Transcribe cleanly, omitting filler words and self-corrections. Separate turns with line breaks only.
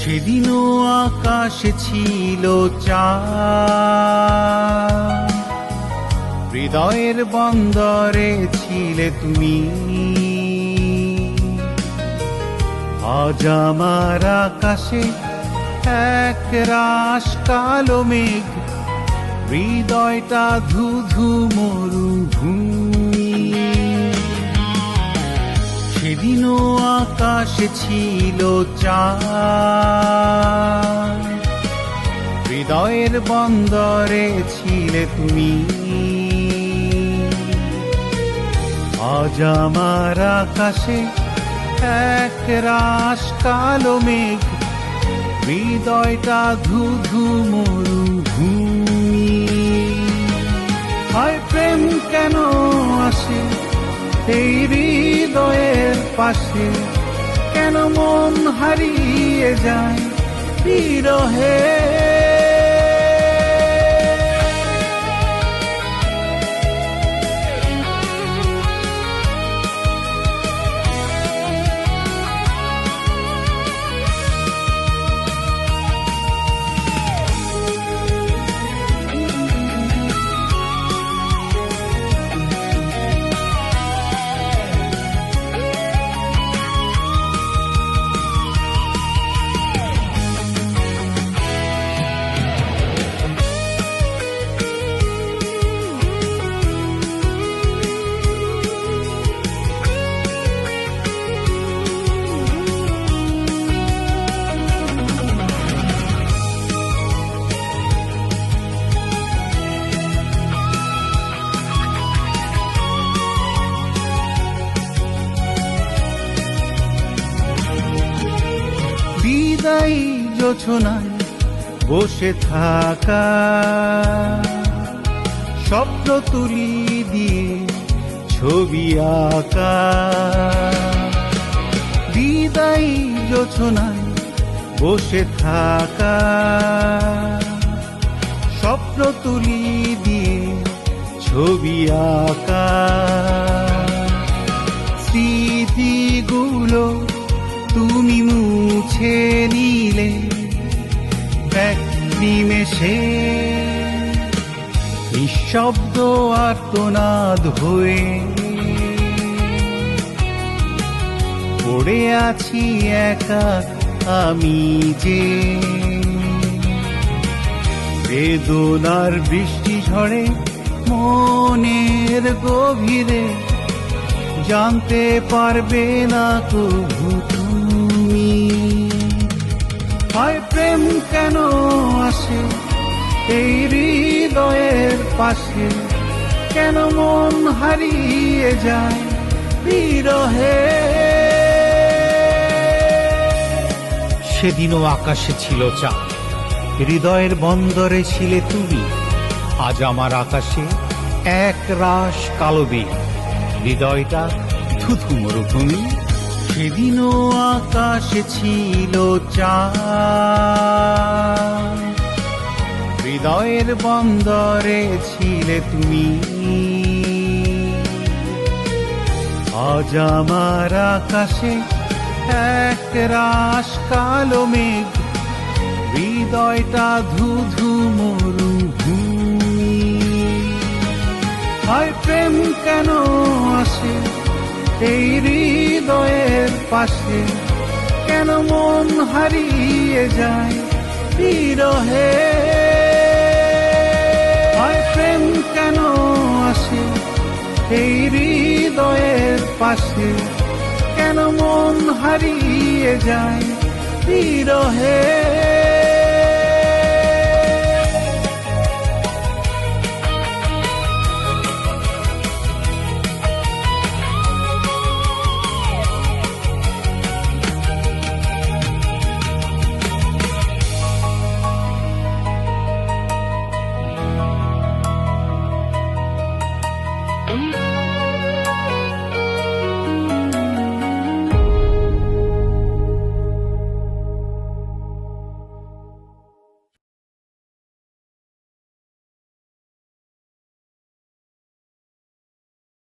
সেদিনও আকাশে ছিল চাঁদ, হৃদয়ের বন্দরে ছিলে তুমি। আজ আমার আকাশে এক রাশ কালো মেঘ, হৃদয়টা ধুধু মরুভূমি। সেদিনও আকাশে ছিল চাঁদ, হৃদয়ের বন্দরে ছিলে তুমি। আজ আমার আকাশে এক রাশ কালো মেঘ, হৃদয়টা ধুধু মরুভূমি। হায় প্রেম কেন আসে এই হৃদয়ের পাশে, কেন মন হারিয়ে যায় বিরহে। বিদায়ী জোছনায় বসে থাকা, স্বপ্ন তুলি দিয়ে ছবি আঁকা। বিদায়ী জোছনায় বসে থাকা, স্বপ্ন তুলি দিয়ে ছবি আঁকা। স্মৃতিগুলো তুমি মুছে নিলে এক নিমেষে, নিঃশব্দ আর্তনাদ হয়ে পড়ে আছি একা আমি যে। বেদনার বৃষ্টি ঝড়ে মনের গভীরে, জানতে পারবে না কভু তুমি। হায় প্রেম কেন আসে এই হৃদয়ের পাশে, কেন মন হারিয়ে যায় বিরহে। সেদিনও আকাশে ছিল চাঁদ, হৃদয়ের বন্দরে ছিলে তুমি। আজ আমার আকাশে এক রাশ কালো মেঘ, হৃদয়টা থুথু মরুভূমি। সেদিনও আকাশে ছিল চাঁদ, হৃদয়ের বন্দরে ছিলে তুমি। আজ আমার আকাশে এক রাশ কালো মেঘ, হৃদয়টা ধুধু মরুভূমি। হায় প্রেম কেন আসে এই হৃদয়ের পাশে, কেন মন হারিয়ে যায় বিরহে। হায় প্রেম কেন আসে এই হৃদয়ের পাশে, কেন মন হারিয়ে যায় বিরহে।